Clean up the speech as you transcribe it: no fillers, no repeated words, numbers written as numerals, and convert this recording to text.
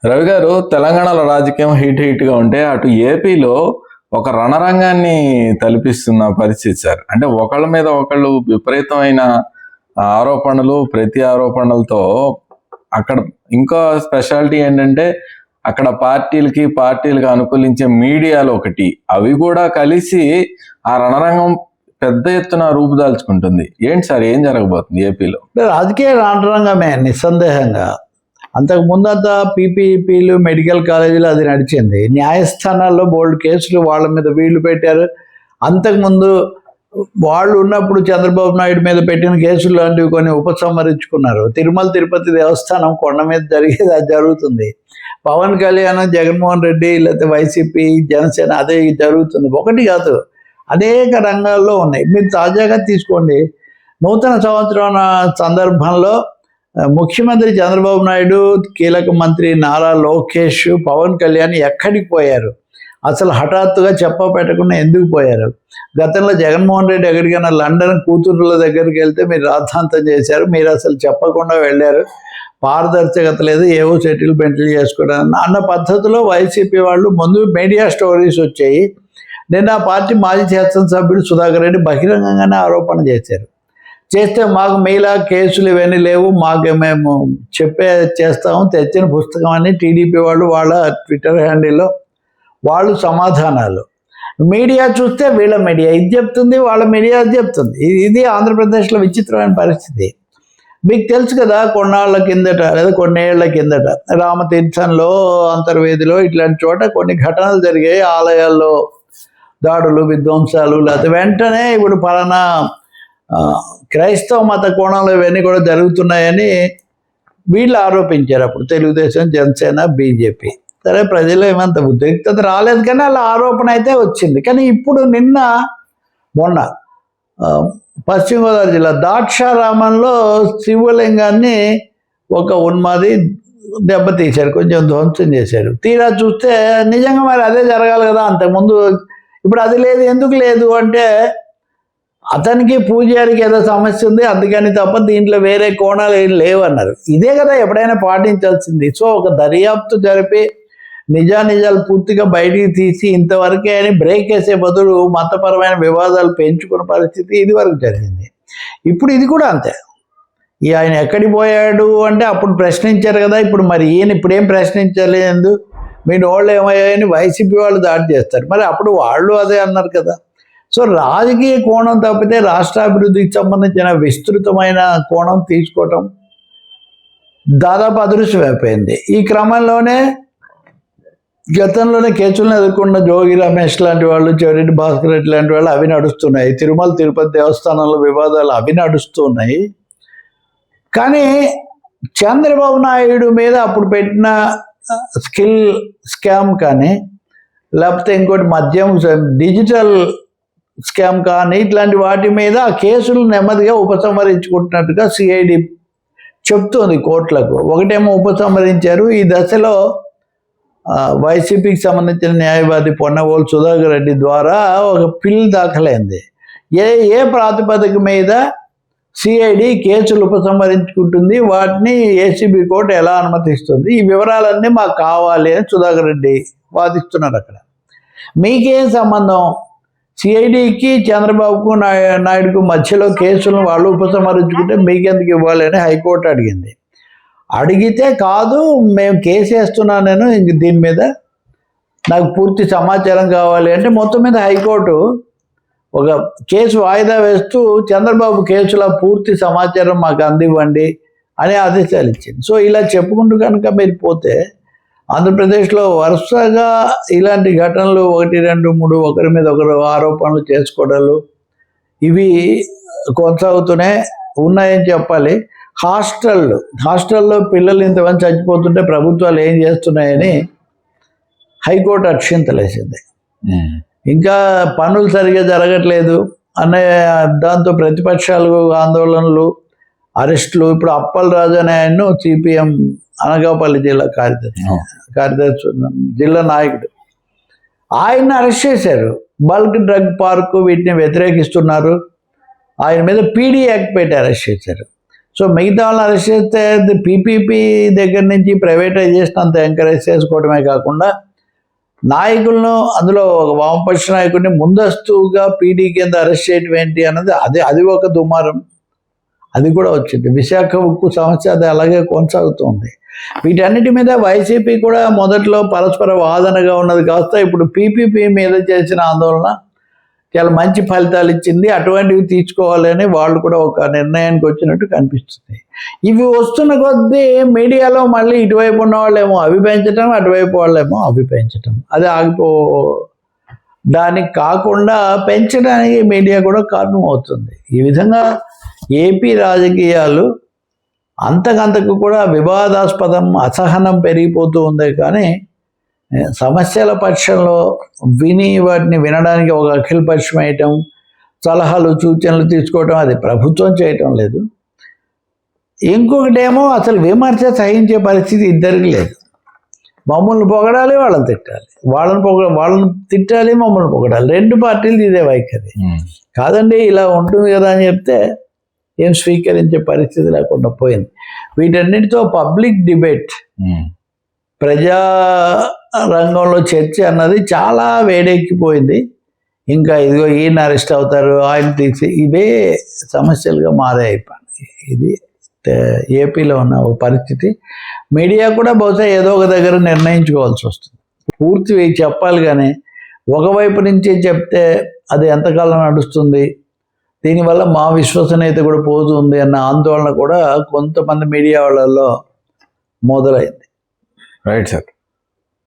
రవి గారు, తెలంగాణలో రాజకీయం హీట్గా ఉంటే అటు ఏపీలో ఒక రణరంగాన్ని తలపిస్తున్న పరిస్థితి సార్. అంటే ఒకళ్ళ మీద ఒకళ్ళు విపరీతమైన ఆరోపణలు, ప్రతి ఆరోపణలతో అక్కడ ఇంకో స్పెషాలిటీ ఏంటంటే అక్కడ పార్టీలకు అనుకూలించే మీడియాలో ఒకటి, అవి కూడా కలిసి ఆ రణరంగం పెద్ద ఎత్తున రూపుదాల్చుకుంటుంది. ఏంటి సార్, ఏం జరగబోతుంది ఏపీలో? రాజకీయ రణరంగమే నిస్సందేహంగా. అంతకు ముందంతా పీపీపీలు, మెడికల్ కాలేజీలు అది నడిచింది. న్యాయస్థానాల్లో బోల్డ్ కేసులు వాళ్ళ మీద వీళ్ళు పెట్టారు. అంతకుముందు వాళ్ళు ఉన్నప్పుడు చంద్రబాబు నాయుడు మీద పెట్టిన కేసులు లాంటివి కొన్ని ఉపసంహరించుకున్నారు. తిరుమల తిరుపతి దేవస్థానం కొండ మీద జరిగేది అది జరుగుతుంది. పవన్ కళ్యాణ్, జగన్మోహన్ రెడ్డి, లేకపోతే వైసీపీ, జనసేన అదే జరుగుతుంది. ఒకటి కాదు, అనేక రంగాల్లో ఉన్నాయి. మీరు తాజాగా తీసుకోండి, నూతన సంవత్సరం సందర్భంలో ముఖ్యమంత్రి చంద్రబాబు నాయుడు, కీలక మంత్రి నారా లోకేష్, పవన్ కళ్యాణ్ ఎక్కడికి పోయారు? అసలు హఠాత్తుగా పెట్టకుండా ఎందుకు పోయారు? గతంలో జగన్మోహన్ రెడ్డి ఎక్కడికైనా లండన్ కూతుర్ల దగ్గరికి వెళ్తే మీరు రాద్ధాంతం చేశారు. మీరు అసలు చెప్పకుండా వెళ్ళారు. పారదర్శకత లేదు, ఏవో సెటిల్మెంట్లు చేసుకోవడం అన్న పద్ధతిలో వైసీపీ వాళ్ళు ముందు మీడియా స్టోరీస్ వచ్చాయి. నిన్న ఆ పార్టీ మాజీ శాసనసభ్యుడు సుధాకర్ రెడ్డి బహిరంగంగానే ఆరోపణ చేస్తే మాకు మీలా కేసులు ఇవన్నీ లేవు, మేము చేస్తాము, తెచ్చిన పుస్తకం అని టీడీపీ వాళ్ళు వాళ్ళ ట్విట్టర్ హ్యాండిల్లో వాళ్ళు సమాధానాలు. మీడియా చూస్తే వీళ్ళ మీడియా ఇది చెప్తుంది, వాళ్ళ మీడియా అది చెప్తుంది. ఇది ఆంధ్రప్రదేశ్లో విచిత్రమైన పరిస్థితి. మీకు తెలుసు కదా, కొన్నేళ్ల కిందట రామతీర్థంలో, అంతర్వేదిలో ఇట్లాంటి చోట కొన్ని ఘటనలు జరిగాయి. ఆలయాల్లో దాడులు, విధ్వంసాలు, లేకపోతే వెంటనే ఇప్పుడు పలానా క్రైస్తవ మత కోణంలో ఇవన్నీ కూడా జరుగుతున్నాయని వీళ్ళు ఆరోపించారు. అప్పుడు తెలుగుదేశం, జనసేన, బీజేపీ. సరే, ప్రజలు ఏమంత ఉద్రిక్తత రాలేదు, కానీ అలా ఆరోపణ అయితే వచ్చింది. కానీ ఇప్పుడు మొన్న పశ్చిమ గోదావరి జిల్లా ద్రాక్షారామంలో శివలింగాన్ని ఒక ఉన్మాది దెబ్బతీశారు, కొంచెం ధ్వంసం చేశారు. తీరా చూస్తే నిజంగా మరి అదే జరగాలి కదా అంతకుముందు. ఇప్పుడు అది లేదు. ఎందుకు లేదు అంటే అతనికి పూజారికి ఏదో సమస్య ఉంది అందుకని తప్ప దీంట్లో వేరే కోణాలు ఏం లేవన్నారు. ఇదే కదా ఎప్పుడైనా పాటించాల్సింది. సో ఒక దర్యాప్తు జరిపి నిజాలు పూర్తిగా బయటికి తీసి ఇంతవరకే అని బ్రేక్ వేసే బదులు మతపరమైన వివాదాలు పెంచుకున్న పరిస్థితి ఇది వరకు జరిగింది. ఇప్పుడు ఇది కూడా అంతే. ఆయన ఎక్కడికి పోయాడు అంటే అప్పుడు ప్రశ్నించారు కదా, ఇప్పుడు మరి ఈయన ఇప్పుడేం ప్రశ్నించలేదు, మీ నోళ్ళు ఏమయ్యాయని వైసీపీ వాళ్ళు దాడి చేస్తారు. మరి అప్పుడు వాళ్ళు అదే అన్నారు కదా. సో రాజకీయ కోణం తప్పితే రాష్ట్రాభివృద్ధికి సంబంధించిన విస్తృతమైన కోణం తీసుకోవటం దాదాపు అదృశ్యమైపోయింది. ఈ క్రమంలోనే గతంలోనే కేసులను ఎదుర్కొన్న జోగి రమేష్ లాంటి వాళ్ళు, చెవిరెడ్డి భాస్కర్ రెడ్డి లాంటి వాళ్ళు అవి నడుస్తున్నాయి. తిరుమల తిరుపతి దేవస్థానంలో వివాదాలు అవి నడుస్తున్నాయి. కానీ చంద్రబాబు నాయుడు మీద అప్పుడు పెట్టిన స్కిల్ స్కామ్ కానీ, లేకపోతే ఇంకోటి మద్యం డిజిటల్ స్కామ్ కానీ, ఇట్లాంటి వాటి మీద ఆ కేసులు నెమ్మదిగా ఉపసంహరించుకుంటున్నట్టుగా సిఐడి చెప్తోంది కోర్టులకు. ఒకటేమో ఉపసంహరించారు. ఈ దశలో వైసీపీకి సంబంధించిన న్యాయవాది పొన్నవోలు సుధాకర్ రెడ్డి ద్వారా ఒక పిల్ దాఖలైంది. ఏ ప్రాతిపదిక మీద సిఐడి కేసులు ఉపసంహరించుకుంటుంది, వాటిని ఏసీబీ కోర్టు ఎలా అనుమతిస్తుంది, ఈ వివరాలన్నీ మాకు కావాలి అని సుధాకర్ రెడ్డి వాదిస్తున్నారు. అక్కడ మీకేం సంబంధం? సిఐడికి చంద్రబాబుకు నాయుడుకు మధ్యలో కేసులను వాళ్ళు ఉపసంహరించుకుంటే మీకెందుకు ఇవ్వాలి అని హైకోర్టు అడిగింది. అడిగితే కాదు, మేము కేసు వేస్తున్నాను, నేను ఇంక దీని మీద నాకు పూర్తి సమాచారం కావాలి అంటే మొత్తం మీద హైకోర్టు ఒక కేసు వాయిదా వేస్తూ చంద్రబాబు కేసుల పూర్తి సమాచారం మాకు అందివ్వండి అనే ఆదేశాలు ఇచ్చింది. సో ఇలా చెప్పుకుంటూ కనుక మీరు పోతే ఆంధ్రప్రదేశ్లో వరుసగా ఇలాంటి ఘటనలు 1, 2, 3 ఒకరి మీద ఒకరు ఆరోపణలు చేసుకోవడాలు ఇవి కొనసాగుతూనే ఉన్నాయని చెప్పాలి. హాస్టల్లో పిల్లలు ఇంతమంది చచ్చిపోతుంటే ప్రభుత్వాలు ఏం చేస్తున్నాయని హైకోర్టు అక్షింతలేసింది. ఇంకా పనులు సరిగా జరగట్లేదు అనే దాంతో ప్రతిపక్షాలు ఆందోళనలు, అరెస్టులు. ఇప్పుడు అప్పల్ రాజు అనే ఆయన్ను సిపిఎం అనకాపల్లి జిల్లా కార్యదర్శి జిల్లా నాయకుడు, ఆయన్ని అరెస్ట్ చేశారు. బల్క్ డ్రగ్ పార్కు వీటిని వ్యతిరేకిస్తున్నారు, ఆయన మీద పీడీ యాక్ట్ పెట్టి అరెస్ట్ చేశారు. సో మిగతా వాళ్ళని అరెస్ట్ చేస్తే పీపీపీ దగ్గర నుంచి ప్రైవేటైజేషన్ అంత ఎంకరేజ్ చేసుకోవడమే కాకుండా నాయకులను, అందులో ఒక వామపక్ష నాయకుడిని ముందస్తుగా పీడీ కింద అరెస్ట్ చేయడం ఏంటి అన్నది అది ఒక దుమారం. అది కూడా వచ్చింది. విశాఖ ఉక్కు సమస్య అది అలాగే కొనసాగుతుంది. వీటన్నిటి మీద వైసీపీ కూడా మొదట్లో పరస్పర వాదనగా ఉన్నది కాస్త ఇప్పుడు పీపీపీ మీద చేసిన ఆందోళన చాలా మంచి ఫలితాలు ఇచ్చింది. అటువంటివి తీర్చుకోవాలని వాళ్ళు కూడా ఒక నిర్ణయానికి వచ్చినట్టు కనిపిస్తుంది. ఇవి వస్తున్న కొద్దీ మీడియాలో మళ్ళీ ఇటువైపు ఉన్న వాళ్ళేమో అవి పెంచడం, అటువైపు వాళ్ళేమో అవి పెంచడం, అది దానికి కాకుండా పెంచడానికి మీడియా కూడా కారణం అవుతుంది. ఈ విధంగా ఏపీ రాజకీయాలు అంతకంతకు కూడా వివాదాస్పదం, అసహనం పెరిగిపోతూ ఉంది. కానీ సమస్యల పక్షంలో వాటిని వినడానికి ఒక అఖిలపక్షం వేయటం, సలహాలు సూచనలు తీసుకోవటం అది ప్రభుత్వం చేయటం లేదు. ఇంకొకటేమో అసలు విమర్శ సహించే పరిస్థితి ఇద్దరికి లేదు. మమ్మల్ని పొగడాలి, వాళ్ళని తిట్టాలి, వాళ్ళని తిట్టాలి, మమ్మల్ని పొగడాలి. రెండు పార్టీలు ఇదే వైఖరి. కాదండి ఇలా ఉంటుంది కదా అని చెప్తే ఏం స్వీకరించే పరిస్థితి లేకుండా పోయింది. వీటన్నిటితో పబ్లిక్ డిబేట్, ప్రజా రంగంలో చర్చ అన్నది చాలా వేడెక్కిపోయింది. ఇంకా ఇదిగో ఈయన అరెస్ట్ అవుతారు, ఆయన తీసి ఇవే సమస్యలుగా మారైపోయింది. ఇది ఏపీలో ఉన్న ఒక పరిస్థితి. మీడియా కూడా బహుశా ఏదో ఒక దగ్గర నిర్ణయించుకోవాల్సి వస్తుంది. పూర్తి చెప్పాలి కానీ ఒకవైపు నుంచే చెప్తే అది ఎంతకాలం నడుస్తుంది, దీనివల్ల మా విశ్వసనీయత కూడా పోతుంది అన్న ఆందోళన కూడా కొంతమంది మీడియా వాళ్ళల్లో మొదలైంది. Right sir.